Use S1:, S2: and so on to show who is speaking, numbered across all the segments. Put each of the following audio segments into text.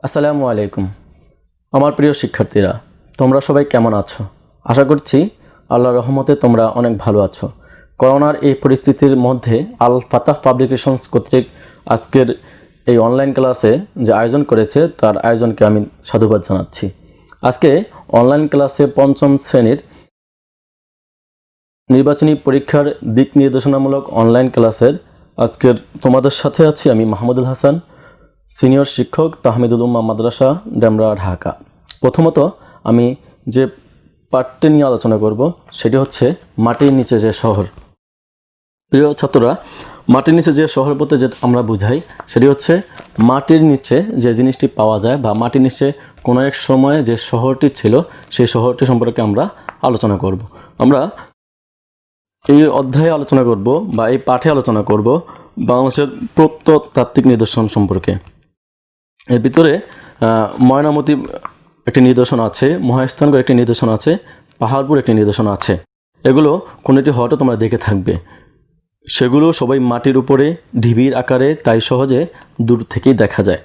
S1: আসসালামু আলাইকুম। আমার প্রিয় শিক্ষার্থীরা, তোমরা সবাই কেমন আছো? আশা করছি আল্লাহর রহমতে তোমরা অনেক ভালো আছো। করোনার এই পরিস্থিতির মধ্যে আল ফাতাহ পাবলিকেশনস কর্তৃক আজকের এই অনলাইন ক্লাসে যে আয়োজন করেছে তার আয়োজনকে আমি সাধুবাদ জানাচ্ছি। আজকে অনলাইন ক্লাসে পঞ্চম শ্রেণীর নির্বাচনী পরীক্ষার দিক নির্দেশনামূলক অনলাইন ক্লাসের আজকের তোমাদের সাথে আছি আমি মাহমুদুল হাসান, সিনিয়র শিক্ষক, তাহমিদুল উম্মাহ মাদ্রাসা, ডেমরা, ঢাকা। প্রথমত আমি যে পাঠটি নিয়ে আলোচনা করব সেটি হচ্ছে মাটির নিচে যে শহর। প্রিয় ছাত্ররা, মাটির নিচে যে শহর বলতে যে আমরা বুঝাই সেটি হচ্ছে মাটির নিচে যে জিনিসটি পাওয়া যায় বা মাটির নিচে কোনো এক সময়ে যে শহরটি ছিল সেই শহরটি সম্পর্কে আমরা আলোচনা করব। আমরা এই অধ্যায়ে আলোচনা করব বা এই পাঠে আলোচনা করব বাংলাদেশের প্রত্নতাত্ত্বিক নিদর্শন সম্পর্কে। এর ভিতরে ময়নামতি একটি নিদর্শন আছে, মহাস্থানগড় একটি নিদর্শন আছে, পাহাড়পুর একটি নিদর্শন আছে। এগুলো কোনোটি হয়তো তোমরা দেখে থাকবে। সেগুলো সবাই মাটির উপরে ঢিবির আকারে, তাই সহজে দূর থেকেই দেখা যায়।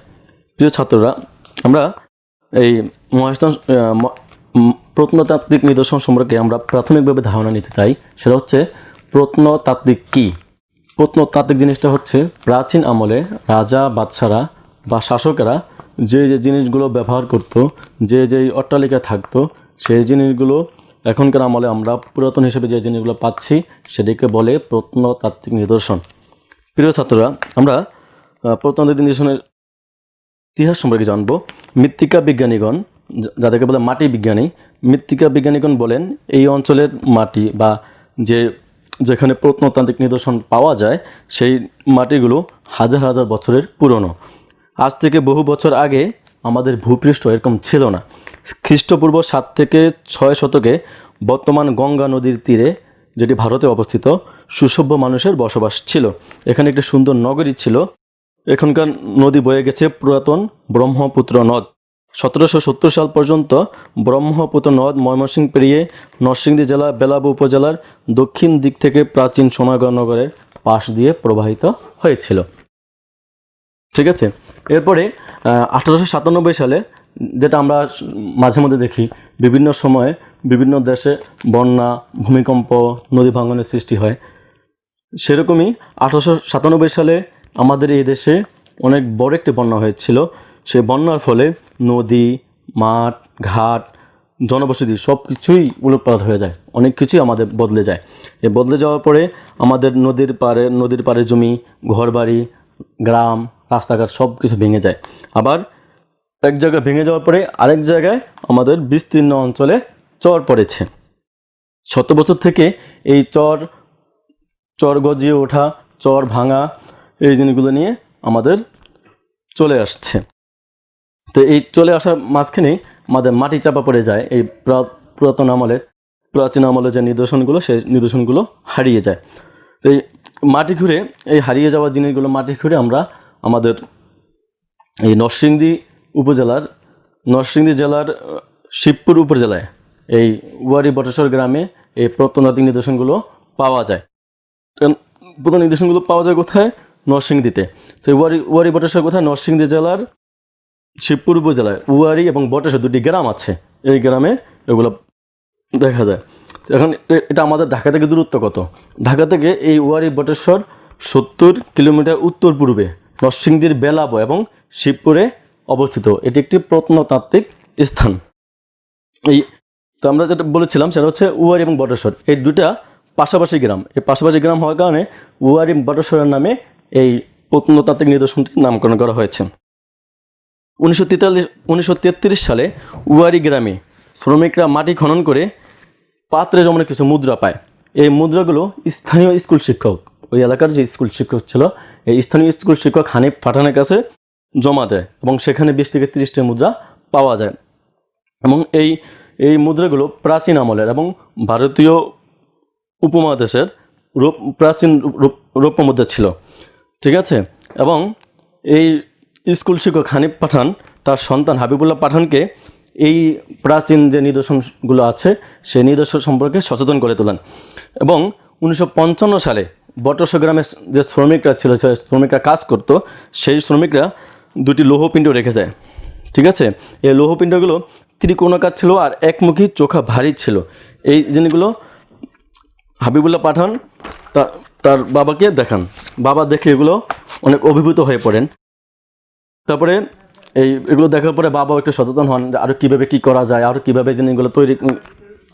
S1: প্রিয় ছাত্ররা, আমরা এই মহাস্থান প্রত্নতাত্ত্বিক নিদর্শন সম্পর্কে আমরা প্রাথমিকভাবে ধারণা নিতে চাই। সেটা হচ্ছে প্রত্নতাত্ত্বিক কী। প্রত্নতাত্ত্বিক জিনিসটা হচ্ছে প্রাচীন আমলে রাজা বাদশারা বা শাসকেরা যে যে জিনিসগুলো ব্যবহার করত, যে যেই অট্টালিকা থাকতো, সেই জিনিসগুলো এখনকার আমলে আমরা পুরাতন হিসেবে যে জিনিসগুলো পাচ্ছি সেটিকে বলে প্রত্নতাত্ত্বিক নিদর্শন। প্রিয় ছাত্ররা, আমরা প্রত্নতাত্ত্বিক নিদর্শনের ইতিহাস সম্পর্কে জানব। মৃত্তিকা বিজ্ঞানীগণ, যাদেরকে বলে মাটি বিজ্ঞানী, মৃত্তিকা বিজ্ঞানীগণ বলেন এই অঞ্চলের মাটি বা যেখানে প্রত্নতাত্ত্বিক নিদর্শন পাওয়া যায় সেই মাটিগুলো হাজার হাজার বছরের পুরনো। আজ থেকে বহু বছর আগে আমাদের ভূপৃষ্ঠ এরকম ছিল না। খ্রিস্টপূর্ব 7 থেকে 6 শতকে বর্তমান গঙ্গা নদীর তীরে, যেটি ভারতে অবস্থিত, সুসভ্য মানুষের বসবাস ছিল। এখানে একটি সুন্দর নগরী ছিল। এখানকার নদী বয়ে গেছে পুরাতন ব্রহ্মপুত্র নদ। 1770 সাল পর্যন্ত ব্রহ্মপুত্র নদ ময়মনসিংহ পেরিয়ে নরসিংদী জেলা বেলাবো উপজেলার দক্ষিণ দিক থেকে প্রাচীন সোনারগাঁও নগরের পাশ দিয়ে প্রবাহিত হয়েছিল। ঠিক আছে। এরপরে 1897 সালে, যেটা আমরা মাঝে মধ্যে দেখি বিভিন্ন সময়ে বিভিন্ন দেশে বন্যা, ভূমিকম্প, নদী ভাঙনের সৃষ্টি হয়, সেরকমই 1897 সালে আমাদের এই দেশে অনেক বড় একটি বন্যা হয়েছিল। সেই বন্যার ফলে নদী, মাঠ, ঘাট, জনবসতি সব কিছুই উলটপালট হয়ে যায়, অনেক কিছুই আমাদের বদলে যায়। এই বদলে যাওয়ার পরে আমাদের নদীর পাড়ে জমি, ঘরবাড়ি, গ্রাম, রাস্তাঘাট সব কিছু ভেঙে যায়। আবার এক জায়গায় ভেঙে যাওয়ার পরে আরেক জায়গায় আমাদের বিস্তীর্ণ অঞ্চলে চর পড়েছে। 100 বছর থেকে এই চর গজিয়ে ওঠা, চর ভাঙা, এই জিনিসগুলো নিয়ে আমাদের চলে আসছে। তো এই চলে আসার মাঝখানে আমাদের মাটি চাপা পড়ে যায়। এই প্রাচীন আমলের যে নিদর্শনগুলো, সেই নিদর্শনগুলো হারিয়ে যায়। তো এই মাটি ঘুরে, এই হারিয়ে যাওয়া জিনিসগুলো মাটি ঘুরে আমরা আমাদের এই নরসিংদী জেলার শিবপুর উপজেলায় এই ওয়ারি বটেশ্বর গ্রামে এই প্রত্নতাত্ত্বিক নিদর্শনগুলো পাওয়া যায়। প্রত্ন নিদর্শনগুলো পাওয়া যায় কোথায়? নরসিংদীতে। তো ওয়ারি বটেশ্বর কোথায়? নরসিংদী জেলার শিবপুর উপজেলায় ওয়ারি এবং বটেশ্বর দুটি গ্রাম আছে, এই গ্রামে এগুলো দেখা যায়। এখন এটা আমাদের ঢাকা থেকে দূরত্ব কত? ঢাকা থেকে এই ওয়ারি বটেশ্বর 70 কিলোমিটার উত্তর পূর্বে নরসিংদীর বেলাবো এবং শিবপুরে অবস্থিত। এটি একটি প্রত্নতাত্ত্বিক স্থান। তো আমরা যেটা বলেছিলাম সেটা হচ্ছে ওয়ারি এবং বটেশ্বর, এই দুটা পাশাপাশি গ্রাম। এই পাশাপাশি গ্রাম হওয়ার কারণে ওয়ারি বটেশ্বরের নামে এই প্রত্নতাত্ত্বিক নিদর্শনটির নামকরণ করা হয়েছে। 1933 সালে ওয়ারি গ্রামে শ্রমিকরা মাটি খনন করে পাত্রে জমানো কিছু মুদ্রা পায়। এই মুদ্রাগুলো স্থানীয় স্কুল শিক্ষক, ওই এলাকার যে স্কুল শিক্ষক ছিল, এই স্থানীয় স্কুল শিক্ষক হানিফ পাঠানের কাছে জমা দেয় এবং সেখানে 20 থেকে 30টি মুদ্রা পাওয়া যায়। এবং এই মুদ্রাগুলো প্রাচীন আমলের এবং ভারতীয় উপমহাদেশের প্রাচীন রৌপ্য মুদ্রা ছিল। ঠিক আছে। এবং এই স্কুল শিক্ষক হানিফ পাঠান তার সন্তান হাবিবুল্লাহ পাঠানকে এই প্রাচীন যে নিদর্শনগুলো আছে সেই নিদর্শন সম্পর্কে সচেতন করে তোলেন। এবং 1955 সালে বটেশ্বর গ্রামের যে শ্রমিকরা ছিল, শ্রমিকরা কাজ করতো, সেই শ্রমিকরা 2টি লৌহপিণ্ড রেখে যায়। ঠিক আছে। এই লৌহপিণ্ডগুলো ত্রিকোণাকার ছিল আর একমুখী, চোখা ভারী ছিল। এই জিনিসগুলো হাবিবুল্লাহ পাঠান তার বাবাকে দেখান। বাবা দেখে এগুলো অনেক অভিভূত হয়ে পড়েন। তারপরে এগুলো দেখার পরে বাবা একটু সচেতন হন যে আরও কীভাবে কী করা যায়, আরও কীভাবে জিনিসগুলো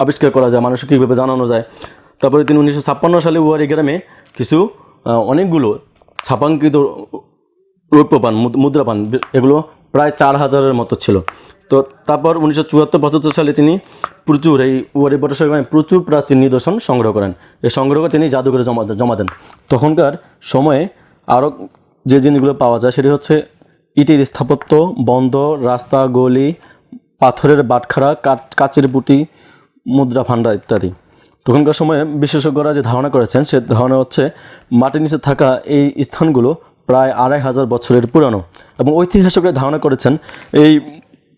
S1: আবিষ্কার করা যায়, মানুষকে কীভাবে জানানো যায়। তারপরে তিনি 1956 সালে উয়ারি গ্রামে কিছু অনেকগুলো ছাপাঙ্কিত রৌপ্য পান, মুদ্রা পান। এগুলো প্রায় 4000-এর মতো ছিল। তো তারপর 1974-75 সালে তিনি প্রচুর এই উয়ারি বটেশ্বর গ্রামে প্রচুর প্রাচীন নিদর্শন সংগ্রহ করেন। এই সংগ্রহ করে তিনি জাদুঘরে জমা দেন। তখনকার সময়ে আরও যে জিনিসগুলো পাওয়া যায় সেটি হচ্ছে ইটের স্থাপত্য, বন্দর, রাস্তা, গলি, পাথরের বাটখারা, কাচের পুঁটি, মুদ্রা ভাণ্ডার ইত্যাদি। তখনকার সময়ে বিশেষজ্ঞরা যে ধারণা করেছেন সে ধারণা হচ্ছে মাটির নিচে থাকা এই স্থানগুলো প্রায় 2500 বছরের পুরানো। এবং ঐতিহাসিকরা ধারণা করেছেন এই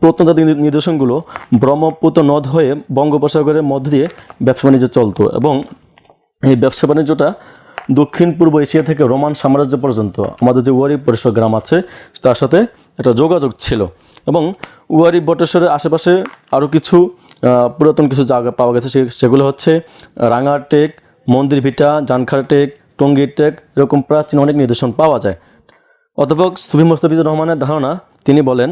S1: প্রত্নতাত্ত্বিক নিদর্শনগুলো ব্রহ্মপুত্র নদ হয়ে বঙ্গোপসাগরের মধ্য দিয়ে ব্যবসা বাণিজ্য চলতো, এবং এই ব্যবসা বাণিজ্যটা দক্ষিণ পূর্ব এশিয়া থেকে রোমান সাম্রাজ্য পর্যন্ত আমাদের যে উয়ারি বটেশ্বর গ্রাম আছে তার সাথে একটা যোগাযোগ ছিল। এবং উয়ারি বটেশ্বরের আশেপাশে আরও কিছু পুরাতন কিছু জায়গা পাওয়া গেছে। সেগুলো হচ্ছে রাঙার টেক, মন্দির ভিটা, জানখার টেক, টঙ্গীর টেক, এরকম প্রাচীন অনেক নিদর্শন পাওয়া যায়। অধ্যাপক সুফি মোস্তাফিজুর রহমানের ধারণা, তিনি বলেন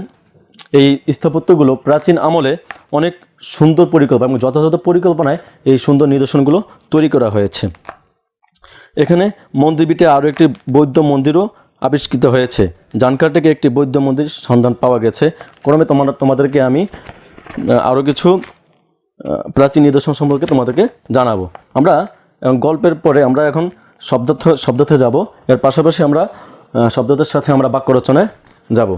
S1: এই স্থাপত্যগুলো প্রাচীন আমলে অনেক সুন্দর পরিকল্পনা এবং যথাযথ পরিকল্পনায় এই সুন্দর নিদর্শনগুলো তৈরি করা হয়েছে। এখানে মন্দির ভিটে আরও একটি বৌদ্ধ মন্দিরও আবিষ্কৃত হয়েছে। জানকার থেকে একটি বৌদ্ধ মন্দির সন্ধান পাওয়া গেছে। ক্রমে তোমাদেরকে আমি আরও কিছু প্রাচীন নিদর্শন সম্পর্কে তোমাদেরকে জানাবো। আমরা গল্পের পরে আমরা এখন শব্দার্থে যাব। এর পাশাপাশি আমরা শব্দার্থের সাথে আমরা বাক্য রচনায় যাব।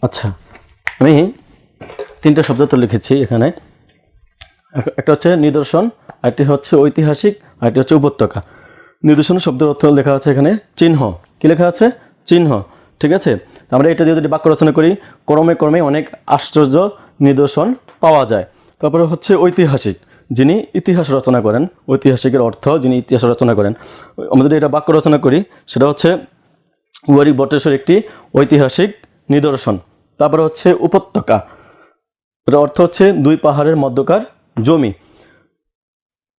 S1: আচ্ছা, আমি 3টা শব্দার্থ লিখেছি এখানে। একটা হচ্ছে নিদর্শন, আরেকটি হচ্ছে ঐতিহাসিক, আরেকটি হচ্ছে উপত্যকা। নিদর্শন শব্দের অর্থ লেখা আছে এখানে চিহ্ন। কি লেখা আছে? চিহ্ন। ঠিক আছে, আমরা এটা দিয়ে যদি বাক্য রচনা করি ক্রমে অনেক আশ্চর্য নিদর্শন পাওয়া যায়। তারপরে হচ্ছে ঐতিহাসিক, যিনি ইতিহাস রচনা করেন। ঐতিহাসিকের অর্থ যিনি ইতিহাস রচনা করেন। আমরা যদি এটা বাক্য রচনা করি সেটা হচ্ছে উয়ারি বটেশ্বর একটি ঐতিহাসিক নিদর্শন। তারপরে হচ্ছে উপত্যকা, এটার অর্থ হচ্ছে 2 পাহাড়ের মধ্যকার জমি।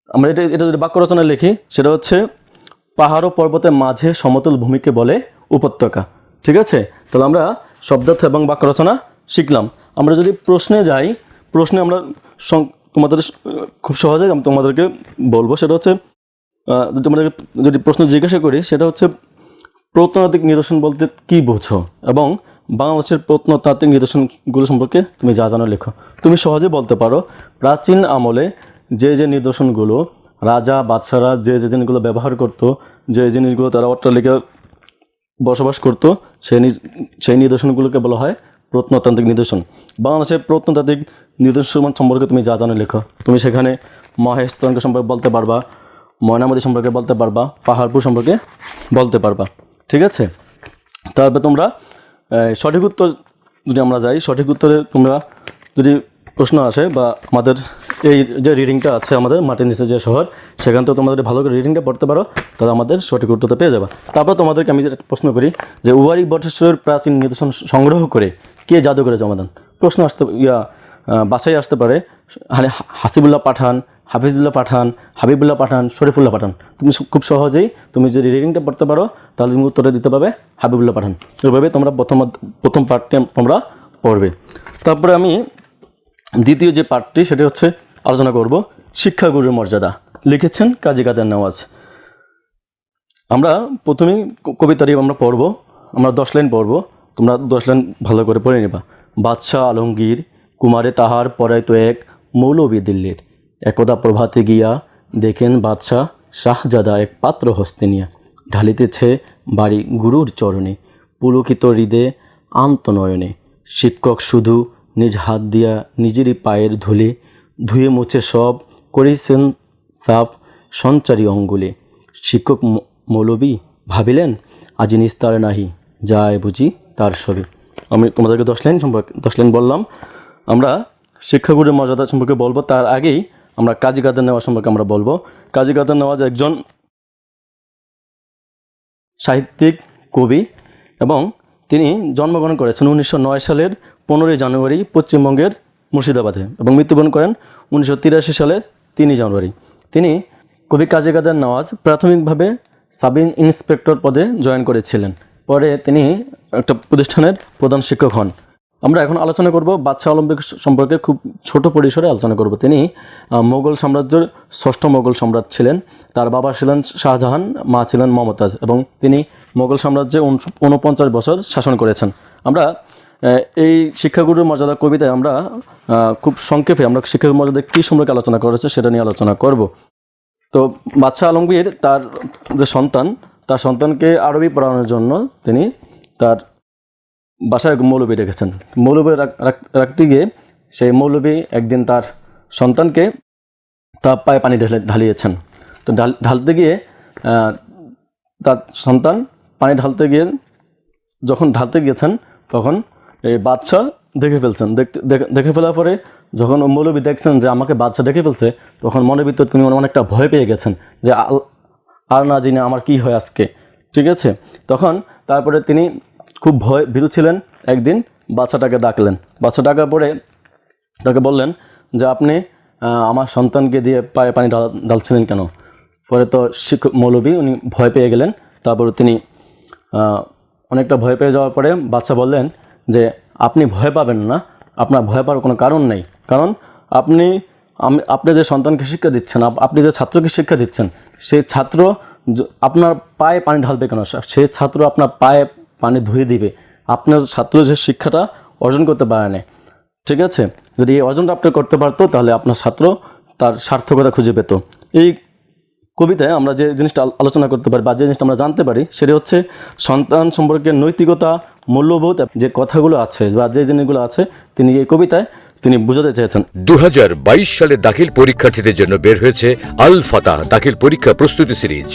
S1: আমরা এটা যদি বাক্য রচনা লিখি সেটা হচ্ছে পাহাড় ও পর্বতের মাঝে সমতল ভূমিকে বলে উপত্যকা। ঠিক আছে, তাহলে আমরা শব্দার্থ এবং বাক্য রচনা শিখলাম। আমরা যদি প্রশ্নে যাই, প্রশ্নে আমরা তোমাদের খুব সহজে আমি তোমাদেরকে বলবো। সেটা হচ্ছে তোমাদেরকে যদি প্রশ্ন জিজ্ঞাসা করি সেটা হচ্ছে প্রত্নতাত্ত্বিক নিদর্শন বলতে কী বোঝো, এবং বাংলাদেশের প্রত্নতাত্ত্বিক নিদর্শনগুলো সম্পর্কে তুমি যা জানো লেখো। তুমি সহজে বলতে পারো প্রাচীন আমলে যে নিদর্শনগুলো রাজা বাদশারা যে জিনিসগুলো ব্যবহার করতো, যে জিনিসগুলো তারা অট্টালিকা বসবাস করতো, সেই নিদর্শনগুলোকে বলা হয় প্রত্নতান্ত্রিক নিদর্শন। বাংলাদেশের প্রত্নতাত্ত্বিক নিদর্শন সম্পর্কে তুমি যা জানো লেখো। তুমি সেখানে মহেশতরঙ্গ সম্পর্কে বলতে পারবা, ময়নামতি সম্পর্কে বলতে পারবা, পাহাড়পুর সম্পর্কে বলতে পারবা। ঠিক আছে, তারপরে তোমরা সঠিক উত্তর যদি আমরা যাই, সঠিক উত্তরে তোমরা যদি প্রশ্ন আসে বা আমাদের এই যে রিডিংটা আছে আমাদের মাটির নিচে যে শহর, সেখান থেকে তোমরা যদি ভালো করে রিডিংটা পড়তে পারো তাহলে আমাদের সঠিক উত্তরটা পেয়ে যাবে। তারপর তোমাদেরকে আমি যেটা প্রশ্ন করি যে উয়ারি বটেশ্বরের প্রাচীন নিদর্শন সংগ্রহ করে কে জাদুঘরে জমা দেন? প্রশ্ন বাসায় আসতে পারে হাসিবুল্লাহ পাঠান, হাফিজুল্লাহ পাঠান, হাবিবুল্লাহ পাঠান, শরীফুল্লাহ পাঠান। তুমি খুব সহজেই তুমি যদি রিডিংটা পড়তে পারো তাহলে তুমি উত্তরটা দিতে পারবে হাবিবুল্লাহ পাঠান। এইভাবে তোমরা প্রথম পার্টটি তোমরা পড়বে। তারপরে আমি দ্বিতীয় যে পার্টটি সেটি হচ্ছে আলোচনা করব শিক্ষাগুরুর মর্যাদা। লিখেছেন কাজী কাদের নওয়াজ। আমরা প্রথমেই কবিতাটি আমরা পড়ব। আমরা 10 লাইন পড়ব, তোমরা 10 লাইন ভালো করে পড়ে নিবা। বাদশাহ আলমগীর কুমারে তাহার পরাইতো এক মৌলবী দিল্লির, একদা প্রভাতে গিয়া দেখেন বাদশাহ শাহজাদা এক পাত্র হস্তে নিয়া, ঢালিতেছে বাড়ি গুরুর চরণে, পুলকিত হৃদে আন্তনয়নে, শিক্ষক শুধু নিজ হাত দিয়া নিজেরই পায়ের ধুলি ধুয়ে মুছে সব করেছেন সাফ সঞ্চারী অঙ্গুলি। শিক্ষক মৌলবী ভাবিলেন আজি নিস্তার নাহি যায় বুঝি তার সবই। আমি তোমাদেরকে 10 লাইন বললাম। আমরা শিক্ষাগুরুর মর্যাদা সম্পর্কে বলবো, তার আগেই আমরা কাজী কাদের নেওয়াজ সম্পর্কে আমরা বলবো। কাজী কাদের নেওয়াজ একজন সাহিত্যিক, কবি এবং তিনি জন্মগ্রহণ করেছেন 1909 সালের 15 জানুয়ারি পশ্চিমবঙ্গের মুর্শিদাবাদে এবং মৃত্যুবরণ করেন 1983 সালের 3 জানুয়ারি। তিনি কবি কাজী কাদের নেওয়াজ প্রাথমিকভাবে সাব ইন্সপেক্টর পদে জয়েন করেছিলেন। পরে তিনি একটা প্রতিষ্ঠানের প্রধান শিক্ষক হন। আমরা এখন আলোচনা করব বাদশাহ আলম সম্পর্কে, খুব ছোট পরিসরে আলোচনা করব। তিনি মোগল সাম্রাজ্যের 6ষ্ঠ মোগল সম্রাট ছিলেন। তার বাবা ছিলেন শাহজাহান, মা ছিলেন মমতাজ এবং তিনি মোগল সাম্রাজ্যে 49 বছর শাসন করেছেন। আমরা এই শিক্ষাগুরুর মর্যাদা কবিতায় আমরা খুব সংক্ষেপে আমরা শিক্ষাগুরুর মর্যাদা কী সম্পর্কে আলোচনা করেছে সেটা নিয়ে আলোচনা করব। তো বাদশাহ আলমগীর তার যে সন্তান, তার সন্তানকে আরবি পড়ানোর জন্য তিনি তার বাসায় মৌলবী রেখেছেন। মৌলবী রাখতে গিয়ে সেই মৌলবী একদিন তার সন্তানকে তার পায়ে পানি ঢালিয়েছেন। তো ঢালতে গিয়ে তার সন্তান পানি যখন ঢালতে গিয়েছেন তখন এই বাদশাহ দেখে ফেলছেন। দেখে ফেলার পরে যখন মৌলবী দেখছেন যে আমাকে বাদশাহ দেখে ফেলছে, তখন মনের ভিতর তিনি অনেকটা ভয় পেয়ে গেছেন যে আর না জানি আমার কি হয় আজকে, ঠিক আছে। তখন তারপরে তিনি খুব ভীতু ছিলেন। একদিন বাচ্চাটাকে ডাকলেন। বাচ্চা ডাকার পরে তাকে বললেন যে আপনি আমার সন্তানকে দিয়ে পায়ে পানি ঢালছিলেন কেন? পরে তো শিক্ষক মৌলবী উনি ভয় পেয়ে গেলেন। তারপরে তিনি অনেকটা ভয় পেয়ে যাওয়ার পরে বাচ্চা বললেন যে আপনি ভয় পাবেন না, আপনার ভয় পাওয়ার কোনো কারণ নেই। কারণ আপনি যে সন্তানকে শিক্ষা দিচ্ছেন, আপনি যে ছাত্রকে শিক্ষা দিচ্ছেন, সেই ছাত্র আপনার পায়ে পানি ঢালবে কেন? সেই ছাত্র আপনার পায়ে পানি ধুয়ে দিবে। আপনার ছাত্র যে শিক্ষাটা অর্জন করতে পারে না, ঠিক আছে, যদি এই অর্জনটা আপনি করতে পারতো তাহলে আপনার ছাত্র তার সার্থকতা খুঁজে পেত। এই কবিতায় আমরা যে জিনিসটা আলোচনা করতে পারি বা যে জিনিসটা আমরা জানতে পারি সেটা হচ্ছে সন্তান সম্পর্কে নৈতিকতা, মূল্যবোধ যে কথাগুলো আছে বা যে জিনিসগুলো আছে তিনি এই কবিতায় তিনি বুঝাতে চেয়েছেন।
S2: 2022 সালে দাখিল পরীক্ষার্থীদের জন্য বের হয়েছে আল ফাতাহ দাখিল পরীক্ষা প্রস্তুতি সিরিজ।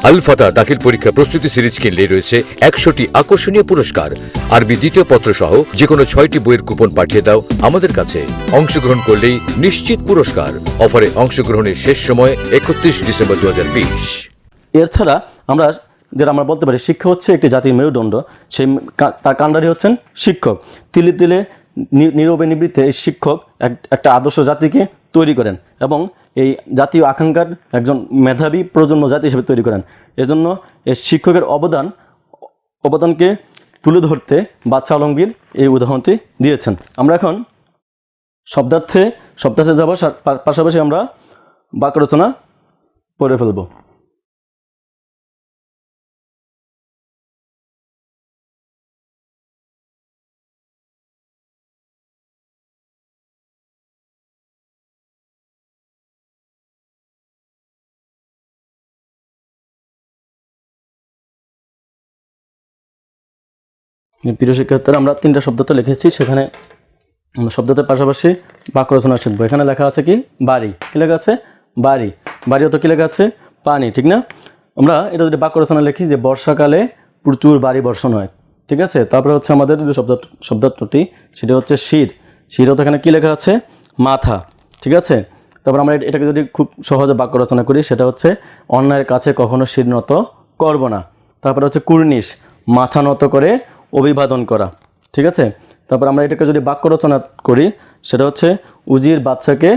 S2: আল ফাতাহ দাখিল পরীক্ষা প্রস্তুতি সিরিজ কিনলে রয়েছে 100টি আকর্ষণীয় পুরস্কার। আরবি দ্বিতীয় পত্র সহ যে কোনো 6টি বইয়ের কুপন পাঠিয়ে দাও আমাদের কাছে। অংশগ্রহণ করলেই নিশ্চিত পুরস্কার। অফারে অংশগ্রহণের শেষ সময় 31 ডিসেম্বর 2020।
S1: এছাড়া আমরা বলতে পারি শিক্ষা হচ্ছে একটি জাতির মেরুদণ্ড। সেই তার কাণ্ডারি হচ্ছেন শিক্ষক। তিলে তিলে নীরবে নিবৃত্তে এই শিক্ষক একটা আদর্শ জাতিকে তৈরি করেন এবং এই জাতীয় আকাঙ্ক্ষার একজন মেধাবী প্রজন্ম জাতি হিসেবে তৈরি করেন। এজন্য এই শিক্ষকের অবদানকে তুলে ধরতে বাদশাহ আলমগীর এই উদাহরণটি দিয়েছেন। আমরা এখন শব্দার্থে যাব, পাশাপাশি আমরা বাক্য রচনা পড়ে ফেলব। প্রিয় শিক্ষার্থীরা, আমরা 3টা শব্দতে লিখেছি, সেখানে আমরা শব্দতের পাশাপাশি বাক্য রচনা শিখবো। এখানে লেখা আছে কি বাড়ি, কি লেখা আছে বাড়ি, বাড়িও তো কি লেখা আছে পানি, ঠিক না? আমরা এটা যদি বাক্য রচনা লিখি যে বর্ষাকালে প্রচুর বাড়ি বর্ষণ হয়, ঠিক আছে। তারপরে হচ্ছে আমাদের যে শব্দটি সেটা হচ্ছে শিরও তো এখানে কি লেখা আছে মাথা, ঠিক আছে। তারপর আমরা এটাকে যদি খুব সহজে বাক্য রচনা করি সেটা হচ্ছে অন্যায়ের কাছে কখনো শির নত করব না। তারপরে হচ্ছে কুর্নিশ, মাথা নত করে অভিবাদন করা, ঠিক আছে। তারপর আমরা এটাকে যদি বাক্য রচনা করি সেটা হচ্ছে উজির বাচ্চাকে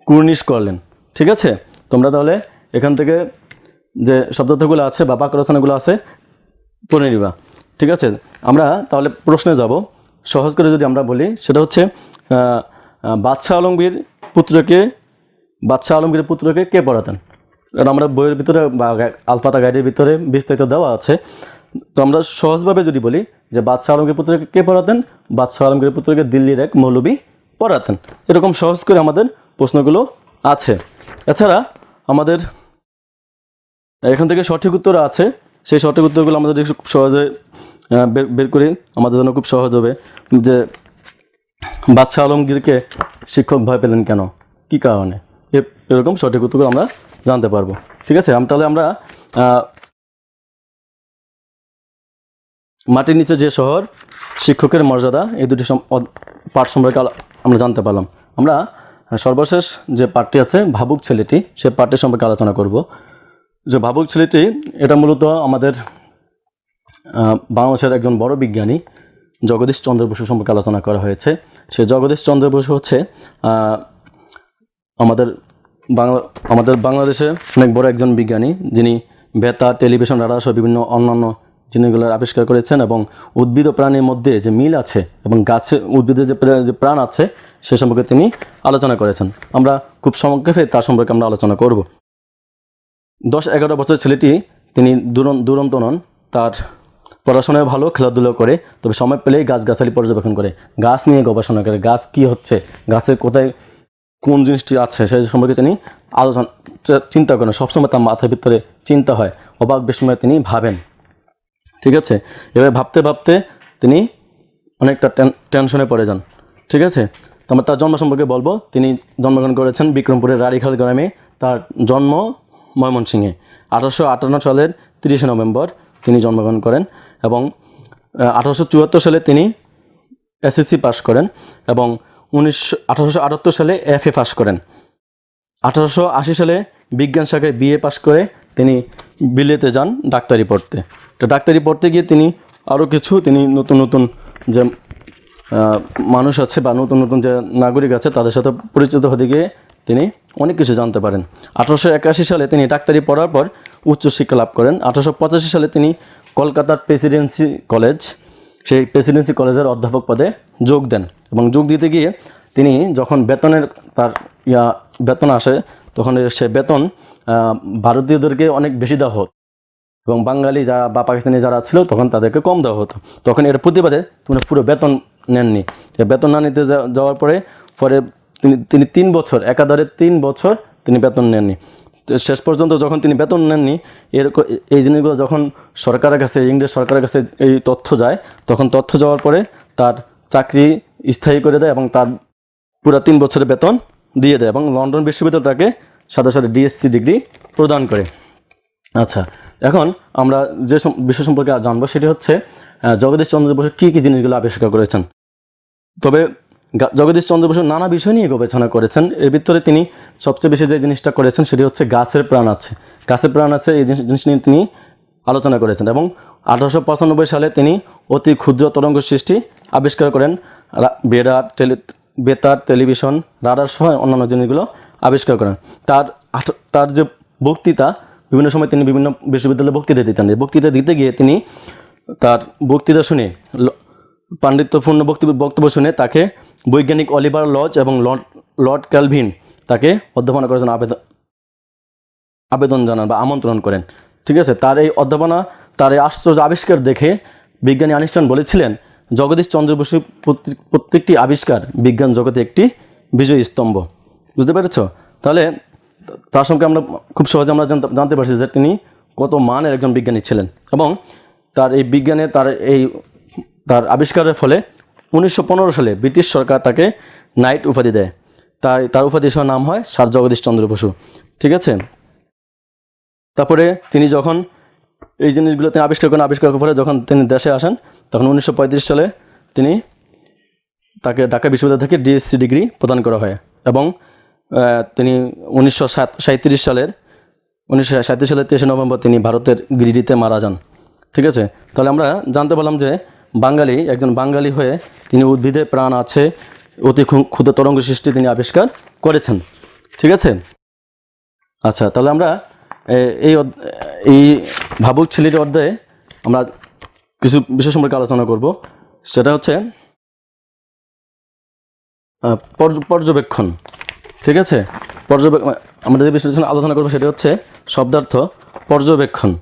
S1: কুর্নিশ করলেন, ঠিক আছে। তোমরা তাহলে এখান থেকে যে শব্দার্থগুলো আছে বা বাক্য রচনাগুলো আছে পড়ে নিবা, ঠিক আছে। আমরা তাহলে প্রশ্নে যাব। সহজ করে যদি আমরা বলি সেটা হচ্ছে বাদশাহ আলমগীর পুত্রকে কে পড়াতেন? আমরা বইয়ের ভিতরে বা আল ফাতাহ গাইডের ভিতরে বিস্তারিত দেওয়া আছে। তো আমরা সহজভাবে যদি বলি যে বাদশাহ আলমগীর পুত্রকে কে পড়াতেন? বাদশাহ আলমগীর পুত্রকে দিল্লির এক মৌলবী পড়াতেন। এরকম সহজ করে আমাদের প্রশ্নগুলো আছে। এছাড়া আমাদের এখান থেকে সঠিক উত্তর আছে, সেই সঠিক উত্তরগুলো আমাদের খুব সহজে বের করি আমাদের জন্য খুব সহজ হবে। যে বাদশাহ আলমগীরকে শিক্ষক ভয় পেলেন কেন, কী কারণে, এরকম সঠিক উত্তর আমরা জানতে পারবো। ঠিক আছে, তাহলে আমরা মাটির নিচে যে শহর, শিক্ষকের মর্যাদা, এই দুটি পাঠ সম্পর্কে আমরা জানতে পারলাম। আমরা সর্বশেষ যে পাঠটি আছে ভাবুক ছেলেটি, সে পাঠটি সম্পর্কে আলোচনা করব। যে ভাবুক ছেলেটি, এটা মূলত আমাদের বাংলাদেশের একজন বড় বিজ্ঞানী জগদীশ চন্দ্র বসু সম্পর্কে আলোচনা করা হয়েছে। সে জগদীশ চন্দ্র বসু হচ্ছে আমাদের বাংলাদেশে অনেক বড় একজন বিজ্ঞানী, যিনি বেতার, টেলিভিশন, রাডার সহ বিভিন্ন অন্যান্য জিনিসগুলোর আবিষ্কার করেছেন এবং উদ্ভিদ ও প্রাণীর মধ্যে যে মিল আছে এবং গাছে উদ্ভিদের যে প্রাণ আছে সে সম্পর্কে তিনি আলোচনা করেছেন। আমরা খুব সংক্ষেপে তার সম্পর্কে আমরা আলোচনা করব। 10-11 বছর ছেলেটি, তিনি দুরন্ত নন, তার পড়াশোনায় ভালো, খেলাধুলো করে, তবে সময় পেলেই গাছগাছালি পর্যবেক্ষণ করে, গাছ নিয়ে গবেষণা করে, গাছ কী হচ্ছে, গাছের কোথায় কোন জিনিসটি আছে সেই সম্পর্কে তিনি চিন্তা করেন। সবসময় তার মাথার ভিতরে চিন্তা হয়, অবাক বিস্ময়ে তিনি ভাবেন। ঠিক আছে, এবার ভাবতে ভাবতে তিনি অনেকটা টেনশনে পড়ে যান। ঠিক আছে, আমরা তার জন্ম সম্পর্কে বলবো। তিনি জন্মগ্রহণ করেছেন বিক্রমপুরের রাড়িখাল গ্রামে। তার জন্ম ময়মনসিংহে। 1858 সালের 30 নভেম্বর তিনি জন্মগ্রহণ করেন এবং 1874 সালে তিনি এসএসসি পাস করেন এবং 1878 সালে এফএ পাস করেন। 1880 সালে বিজ্ঞান শাখায় বিএ পাস করে তিনি বিলেতে যান ডাক্তারি পড়তে। তো ডাক্তারি পড়তে গিয়ে তিনি আরও কিছু নতুন নতুন যে মানুষ আছে বা নতুন নতুন যে নাগরিক আছে তাদের সাথে পরিচিত হতে গিয়ে তিনি অনেক কিছু জানতে পারেন। 1881 সালে তিনি ডাক্তারি পড়ার পর উচ্চশিক্ষা লাভ করেন। 1885 সালে তিনি কলকাতার প্রেসিডেন্সি কলেজ, সেই প্রেসিডেন্সি কলেজের অধ্যাপক পদে যোগ দেন এবং যোগ দিতে গিয়ে তিনি যখন বেতন আসে, তখন সে বেতন ভারতীয়দেরকে অনেক বেশি দেওয়া হতো এবং বাঙালি বা পাকিস্তানি যারা ছিল তখন তাদেরকে কম দেওয়া হতো। তখন এর প্রতিবাদে পুরো বেতন নেননি। বেতন না নিতে যাওয়ার পরে তিনি 3 বছর, একাধারে 3 বছর তিনি বেতন নেননি। শেষ পর্যন্ত যখন তিনি বেতন নেননি, এই জিনিসগুলো যখন সরকারের কাছে, ইংরেজ সরকারের কাছে এই তথ্য যায়, তখন তথ্য যাওয়ার পরে তার চাকরি স্থায়ী করে দেয় এবং তার পুরো 3 বছরের বেতন দিয়ে দেয় এবং লন্ডন বিশ্ববিদ্যালয় তাকে সাথে সাথে ডিএসসি ডিগ্রি প্রদান করে। আচ্ছা, এখন আমরা যে বিষয় সম্পর্কে জানবো সেটি হচ্ছে জগদীশ চন্দ্র বসু কী কী জিনিসগুলো আবিষ্কার করেছেন। তবে জগদীশ চন্দ্র বসু নানা বিষয় নিয়ে গবেষণা করেছেন। এর ভিতরে তিনি সবচেয়ে বেশি যে জিনিসটা করেছেন সেটি হচ্ছে গাছের প্রাণ আছে। গাছের প্রাণ আছে এই জিনিস নিয়ে তিনি আলোচনা করেছেন এবং 1895 সালে তিনি অতি ক্ষুদ্র তরঙ্গ সৃষ্টি আবিষ্কার করেন। বেতার, টেলিভিশন, রাডার সহ অন্যান্য জিনিসগুলো আবিষ্কার করেন। তার যে বক্তৃতা, বিভিন্ন সময় তিনি বিভিন্ন বিশ্ববিদ্যালয়ে বক্তৃতা দিতেন। এই বক্তৃতা দিতে গিয়ে তিনি তার বক্তৃতা শুনে, পাণ্ডিত্যপূর্ণ বক্তব্য শুনে তাকে বৈজ্ঞানিক অলিভার লজ এবং লর্ড ক্যালভিন তাকে অধ্যাপনা করেছেন, আবেদন জানান বা আমন্ত্রণ করেন। ঠিক আছে, তার এই অধ্যাপনা, তার এই আশ্চর্য আবিষ্কার দেখে বিজ্ঞানী আইনস্টাইন বলেছিলেন, জগদীশ চন্দ্র বসু প্রত্যেকটি আবিষ্কার বিজ্ঞান জগতে একটি বিজয়ী স্তম্ভ। বুঝতে পেরেছ? তাহলে তার সঙ্গে আমরা খুব সহজে আমরা জানতে পারছি যে তিনি কত মানের একজন বিজ্ঞানী ছিলেন এবং তার এই বিজ্ঞানে তার আবিষ্কারের ফলে 1915 সালে ব্রিটিশ সরকার তাকে নাইট উপাধি দেয়। তার উপাধি সহ নাম হয় স্যার জগদীশ চন্দ্র বসু। ঠিক আছে, তারপরে তিনি যখন এই জিনিসগুলো তিনি আবিষ্কার করার পরে যখন তিনি দেশে আসেন, তখন 1935 সালে তাকে ঢাকা বিশ্ববিদ্যালয় থেকে ডিএসসি ডিগ্রি প্রদান করা হয় এবং তিনি 1937 সালের 23 নভেম্বর তিনি ভারতের গিরিডিতে মারা যান। ঠিক আছে, তাহলে আমরা জানতে পারলাম যে একজন বাঙালি হয়ে তিনি উদ্ভিদে প্রাণ আছে, অতি ক্ষুদ্র তরঙ্গ সৃষ্টি তিনি আবিষ্কার করেছেন। ঠিক আছে, আচ্ছা, তাহলে আমরা এই ভাবুক ছেলেটির অধ্যায়ে আমরা কিছু বিষয় সম্পর্কে আলোচনা করব। সেটা হচ্ছে পর্যবেক্ষণ। ঠিক আছে, আমরা যে বিষয় আলোচনা করবো সেটা হচ্ছে শব্দার্থ পর্যবেক্ষণ।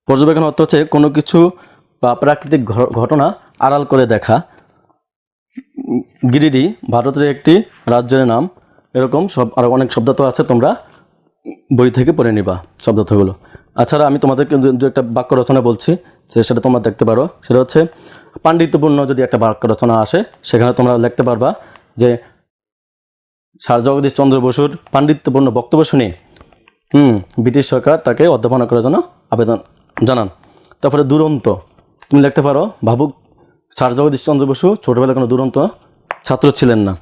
S1: পর্যবেক্ষণ অর্থ হচ্ছে কোনো কিছু বা প্রাকৃতিক ঘটনা আড়াল করে দেখা। গিরিডি ভারতের একটি রাজ্যের নাম। এরকম আরও অনেক শব্দার্থ আছে, তোমরা বই থেকে পড়ে নিবা শব্দার্থগুলো। আচ্ছা, আমি তোমাদেরকে দু একটা বাক্য রচনা বলছি, সেটা তোমরা দেখতে পারো। সেটা হচ্ছে পাণ্ডিত্যপূর্ণ যদি একটা বাক্য রচনা আসে সেখানে তোমরা লিখতে পারবা যে স্যার জগদীশ চন্দ্র বসুর পাণ্ডিত্যপূর্ণ বক্তব্য শুনে ব্রিটিশ সরকার তাকে অধ্যাপনা করার জন্য আবেদন জানান। তারপরে দুরন্ত, তুমি লিখতে পারো ভাবুক স্যার জগদীশ চন্দ্র বসু ছোটোবেলায় কোনো দুরন্ত ছাত্র ছিলেন না,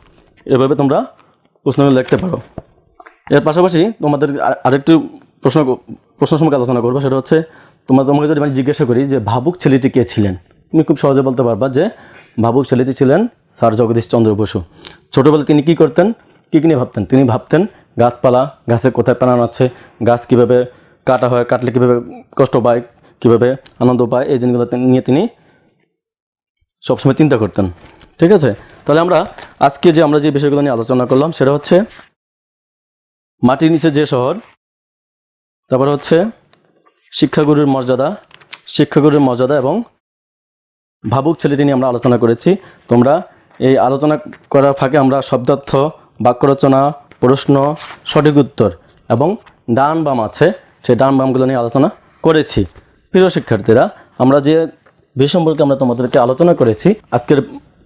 S1: এভাবে তোমরা প্রশ্নগুলো লিখতে পারো। এর পাশাপাশি তোমাদের আরেকটি প্রশ্ন সম্পর্কে আলোচনা করবো, সেটা হচ্ছে তোমাকে যদি আমি জিজ্ঞাসা করি যে ভাবুক ছেলেটি কে ছিলেন, তুমি খুব সহজে বলতে পারবা যে ভাবুক ছেলেটি ছিলেন স্যার জগদীশ চন্দ্র বসু। ছোটোবেলায় তিনি কী করতেন, কী নিয়ে ভাবতেন? তিনি ভাবতেন গাছপালা, গাছের কোথায় প্রাণ আছে, গাছ কীভাবে কাটা হয়, কাটলে কীভাবে কষ্ট পায়, কীভাবে আনন্দ পায়, এই জিনিসগুলো নিয়ে তিনি সবসময় চিন্তা করতেন। ঠিক আছে, তাহলে আজকে আমরা যে বিষয়গুলো নিয়ে আলোচনা করলাম সেটা হচ্ছে মাটির নিচে যে শহর, তারপরে হচ্ছে শিক্ষাগুরুর মর্যাদা এবং ভাবুক ছেলেটি নিয়ে আমরা আলোচনা করেছি। তোমরা এই আলোচনা করার ফাঁকে আমরা শব্দার্থ, বাক্য রচনা, প্রশ্ন, সঠিক উত্তর এবং ডান বাম আছে, সেই ডান বামগুলো নিয়ে আলোচনা করেছি। প্রিয় শিক্ষার্থীরা, আমরা যে বিষয় সম্পর্কে আমরা তোমাদেরকে আলোচনা করেছি, আজকের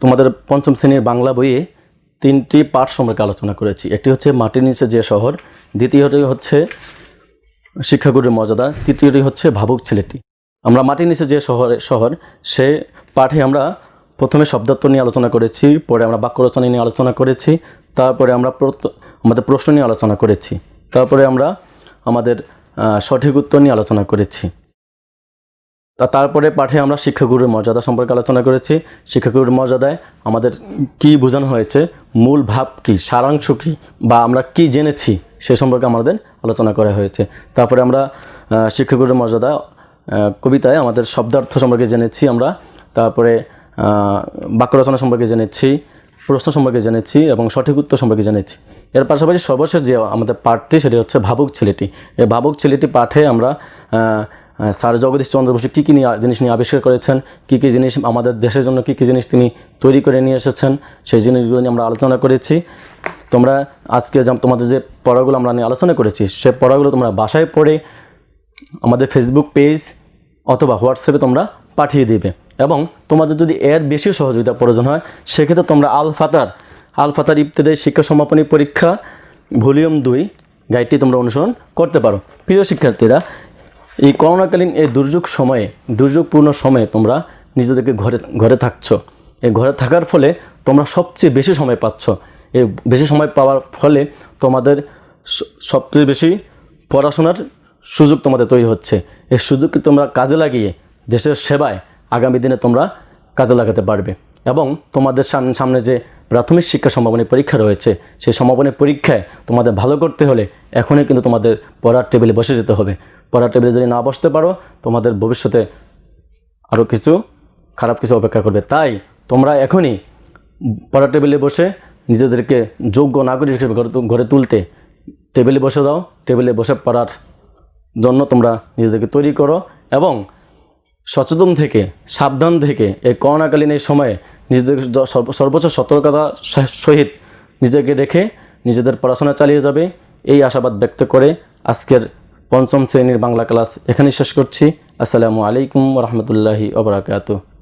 S1: তোমাদের পঞ্চম শ্রেণীর বাংলা বইয়ে 3টি পাঠ সম্পর্কে আলোচনা করেছি। একটি হচ্ছে মাটির নিচে যে শহর, দ্বিতীয়টি হচ্ছে শিক্ষাগুরুর মর্যাদা, তৃতীয়টি হচ্ছে ভাবুক ছেলেটি। আমরা মাটির নিচে যে শহর সে পাঠে আমরা প্রথমে শব্দার্থ নিয়ে আলোচনা করেছি, পরে আমরা বাক্য রচনা নিয়ে আলোচনা করেছি, তারপরে আমরা আমাদের প্রশ্ন নিয়ে আলোচনা করেছি, তারপরে আমরা আমাদের সঠিক উত্তর নিয়ে আলোচনা করেছি। তারপরে পাঠে আমরা শিক্ষাগুরুর মর্যাদা সম্পর্কে আলোচনা করেছি। শিক্ষাগুরুর মর্যাদায় আমাদের কি বোঝানো হয়েছে, মূল ভাব কি, সারাংশ কী, বা আমরা কি জেনেছি সে সম্পর্কে আমাদের আলোচনা করা হয়েছে। তারপরে আমরা শিক্ষাগুরুর মর্যাদা কবিতায় আমাদের শব্দার্থ সম্পর্কে জেনেছি আমরা, তারপরে বাক্য রচনা সম্পর্কে জেনেছি, প্রশ্ন সম্পর্কে জেনেছি এবং সঠিক উত্তর সম্পর্কে জেনেছি। এর পাশাপাশি সর্বশেষ যে আমাদের পাঠটি সেটি হচ্ছে ভাবুক ছেলেটি। এই ভাবুক ছেলেটি পাঠে আমরা স্যার জগদীশ চন্দ্র বসু কী জিনিস নিয়ে আবিষ্কার করেছেন, কী জিনিস আমাদের দেশের জন্য কী জিনিস তিনি তৈরি করে নিয়ে এসেছেন, সেই জিনিসগুলো নিয়ে আমরা আলোচনা করেছি। তোমরা আজকে তোমাদের যে পড়াগুলো আমরা নিয়ে আলোচনা করেছি সে পড়াগুলো তোমরা বাসায় পড়ে আমাদের ফেসবুক পেজ অথবা হোয়াটসঅ্যাপে তোমরা পাঠিয়ে দিবে, এবং তোমাদের যদি এর বেশি সহযোগিতা প্রয়োজন হয় সেক্ষেত্রে তোমরা আল ফাতার ইবতেদায়ী শিক্ষা সমাপনী পরীক্ষা ভলিউম 2 গাইডটি তোমরা অনুসরণ করতে পারো। প্রিয় শিক্ষার্থীরা, এই করোনাকালীন এই দুর্যোগপূর্ণ সময়ে তোমরা নিজেদেরকে ঘরে থাকছো। এই ঘরে থাকার ফলে তোমরা সবচেয়ে বেশি সময় পাচ্ছ। এই বেশি সময় পাওয়ার ফলে তোমাদের সবচেয়ে বেশি পড়াশোনার সুযোগ তোমাদের তৈরি হচ্ছে। এই সুযোগকে তোমরা কাজে লাগিয়ে দেশের সেবায় আগামী দিনে তোমরা কাজে লাগাতে পারবে, এবং তোমাদের সামনে যে প্রাথমিক শিক্ষা সমাপনী পরীক্ষা রয়েছে সেই সমাপনী পরীক্ষায় তোমাদের ভালো করতে হলে এখনই কিন্তু তোমাদের পড়ার টেবিলে বসে যেতে হবে। পড়ার টেবিলে যদি না বসতে পারো তোমাদের ভবিষ্যতে আরও খারাপ কিছু অপেক্ষা করবে। তাই তোমরা এখনই পড়ার টেবিলে বসে নিজেদেরকে যোগ্য নাগরিক হিসেবে গড়ে তুলতে টেবিলে বসে দাও। টেবিলে বসে পড়ার জন্য তোমরা নিজেদেরকে তৈরি করো, এবং সচেতন থেকে, সাবধান থেকে এই করোনাকালীন এই সময়ে নিজেদের সর্বোচ্চ সতর্কতার সহিত নিজেকে রেখে নিজেদের পড়াশোনা চালিয়ে যাবে, এই আশাবাদ ব্যক্ত করে আজকের পঞ্চম শ্রেণীর বাংলা ক্লাস এখানেই শেষ করছি। আসসালামু আলাইকুম ওয়া রাহমাতুল্লাহি ওয়া বারাকাতুহু।